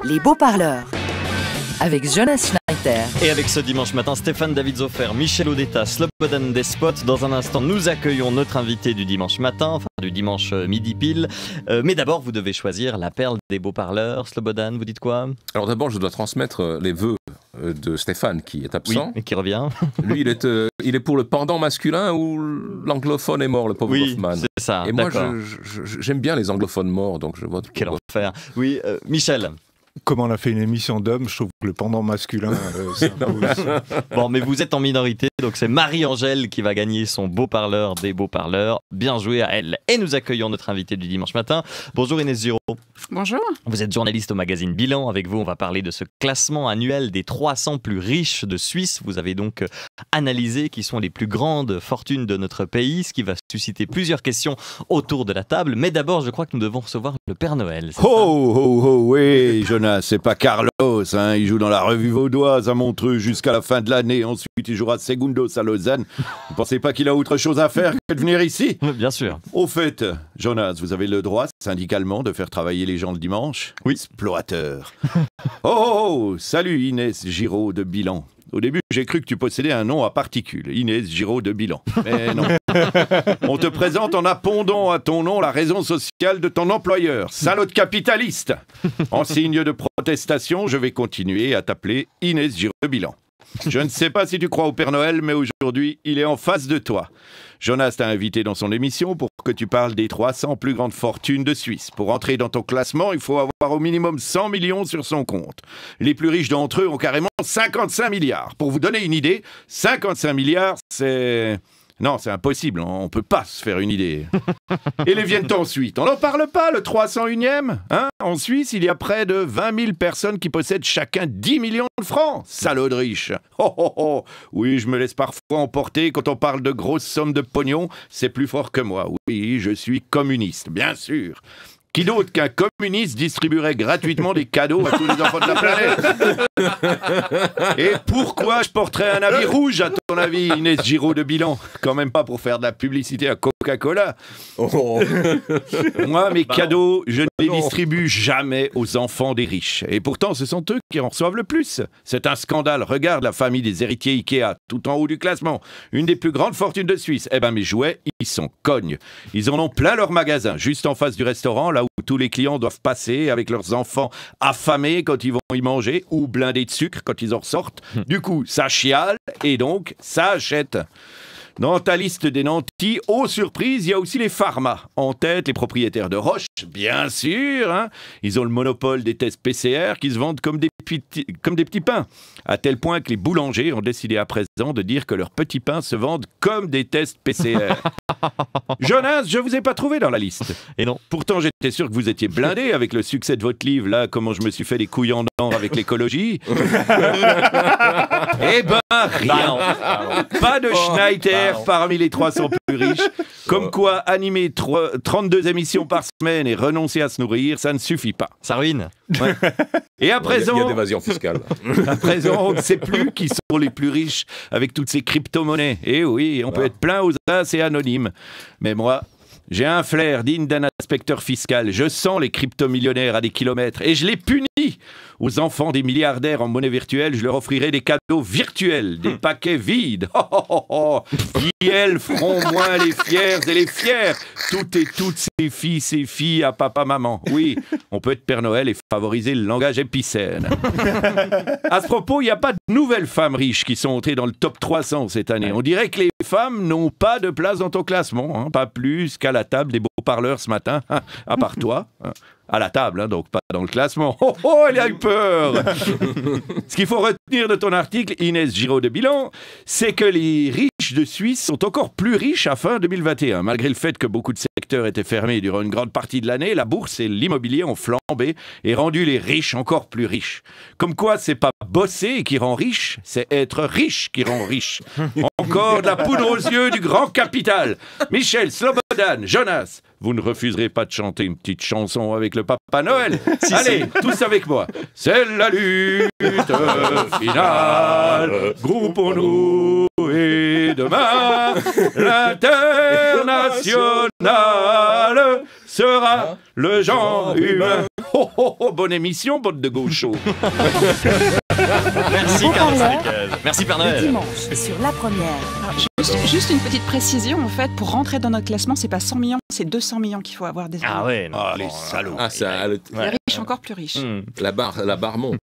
Les beaux parleurs, avec Jonas Schneider. Et avec ce dimanche matin, Stéphane David-Zoffer, Michel Odetta, Slobodan Despot. Dans un instant, nous accueillons notre invité du dimanche matin, enfin du dimanche midi pile. Mais d'abord, vous devez choisir la perle des beaux parleurs. Slobodan, vous dites quoi? Alors d'abord, je dois transmettre les vœux de Stéphane qui est absent. Oui, et qui revient. Lui, il est pour le pendant masculin ou l'anglophone est mort, le pauvre Hoffman. Oui, c'est ça. Et moi, j'aime bien les anglophones morts, donc je vote pour. Quel enfer. Oui, Michel. Comme on a fait une émission d'hommes, je trouve que le pendant masculin s'impose. Bon, mais vous êtes en minorité, donc c'est Marie-Angèle qui va gagner son beau parleur des beaux parleurs. Bien joué à elle. Et nous accueillons notre invité du dimanche matin. Bonjour Inès Giraud. Bonjour. Vous êtes journaliste au magazine Bilan. Avec vous, on va parler de ce classement annuel des 300 plus riches de Suisse. Vous avez donc analysé qui sont les plus grandes fortunes de notre pays, ce qui va susciter plusieurs questions autour de la table. Mais d'abord, je crois que nous devons recevoir le Père Noël. Oui, Jonas, c'est pas Carlos, hein, il joue dans la revue vaudoise à Montreux jusqu'à la fin de l'année. Ensuite, il jouera Segundos à Lausanne. Vous pensez pas qu'il a autre chose à faire que de venir ici? Bien sûr. Au fait, Jonas, vous avez le droit, syndicalement, de faire travailler les gens le dimanche? Oui. Explorateur. Oh, salut Inès Giraud de Bilan. Au début, j'ai cru que tu possédais un nom à particules, Inès Giraud de Bilan. Mais non. On te présente en appondant à ton nom la raison sociale de ton employeur, salaud de capitaliste. En signe de protestation, je vais continuer à t'appeler Inès Giraud de Bilan. Je ne sais pas si tu crois au Père Noël, mais aujourd'hui, il est en face de toi. Jonas t'a invité dans son émission pour que tu parles des 300 plus grandes fortunes de Suisse. Pour entrer dans ton classement, il faut avoir au minimum 100 millions sur son compte. Les plus riches d'entre eux ont carrément 55 milliards. Pour vous donner une idée, 55 milliards, c'est... Non, c'est impossible, on ne peut pas se faire une idée. Et les viennent ensuite. On n'en parle pas, le 301e, hein? En Suisse, il y a près de 20 000 personnes qui possèdent chacun 10 millions de francs. Salaud de riche. Oh, oh, oh. Oui, je me laisse parfois emporter quand on parle de grosses sommes de pognon. C'est plus fort que moi. Oui, je suis communiste, bien sûr. Qui d'autre qu'un communiste distribuerait gratuitement des cadeaux à tous les enfants de la planète? Et pourquoi je porterais un habit rouge, à ton avis, Inès Giraud de Bilan? Quand même pas pour faire de la publicité à Coca-Cola. Oh. Moi, mes cadeaux, je ne les distribue jamais aux enfants des riches. Et pourtant, ce sont eux qui en reçoivent le plus. C'est un scandale. Regarde la famille des héritiers Ikea, tout en haut du classement. Une des plus grandes fortunes de Suisse. Eh ben, mes jouets, ils sont cognes. Ils en ont plein leur magasin, juste en face du restaurant, là où tous les clients doivent passer avec leurs enfants affamés quand ils vont y manger ou blindés de sucre quand ils en ressortent. Du coup, ça chiale et donc ça achète. Dans ta liste des nantis, aux surprises, il y a aussi les pharma. En tête, les propriétaires de Roche, bien sûr. Hein. Ils ont le monopole des tests PCR qui se vendent comme des petits pains. À tel point que les boulangers ont décidé à présent de dire que leurs petits pains se vendent comme des tests PCR. Jonas, je vous ai pas trouvé dans la liste. Et non. Pourtant, j'étais sûr que vous étiez blindé avec le succès de votre livre, là, comment je me suis fait des couilles en or avec l'écologie. Eh ben, rien. Pas de Schneider parmi les 300 plus riches. Comme quoi, animer 32 émissions par semaine et renoncer à se nourrir, ça ne suffit pas. Ça ruine. Ouais. Et à présent... Il y a d'évasion fiscale. À présent, on ne sait plus qui sont les plus riches avec toutes ces crypto-monnaies. Et oui, on peut être plein aux as et anonyme. Mais moi... j'ai un flair digne d'un inspecteur fiscal. Je sens les crypto-millionnaires à des kilomètres et je les punis. Aux enfants des milliardaires en monnaie virtuelle, je leur offrirai des cadeaux virtuels, des paquets vides. Oh, oh, oh, oh. Qui, elles, feront moins les fiers et les fiers. Toutes et toutes ces filles à papa-maman. Oui, on peut être Père Noël et favoriser le langage épicène. À ce propos, il n'y a pas de nouvelles femmes riches qui sont entrées dans le top 300 cette année. On dirait que les femmes n'ont pas de place dans ton classement, hein, pas plus qu'à la table des beaux parleurs ce matin, hein, à part toi. Hein. À la table, hein, donc pas dans le classement. Oh, oh, elle a eu peur. Ce qu'il faut retenir de ton article, Inès Giraud de Bilan, c'est que les riches de Suisse sont encore plus riches à fin 2021. Malgré le fait que beaucoup de secteurs étaient fermés durant une grande partie de l'année, la bourse et l'immobilier ont flambé et rendu les riches encore plus riches. Comme quoi, c'est pas bosser qui rend riche, c'est être riche qui rend riche. Encore de la poudre aux yeux du grand capital. Michel, Slobodan, Jonas, vous ne refuserez pas de chanter une petite chanson avec le Papa Noël? Allez, tous avec moi. C'est la lutte finale. Groupons-nous et demain, l'international sera le genre humain. Oh, bonne émission, bande de gauchos. Merci Beau Carlos parleur. Enriquez. Merci Père Le Noël. dimanche sur La Première. Juste une petite précision, en fait, pour rentrer dans notre classement, c'est pas 100 millions, c'est 200 millions qu'il faut avoir désormais. Ah ouais. non, Ah, les bon, salauds. Ah, ça, Les riches encore plus riches. Hmm. la barre monte.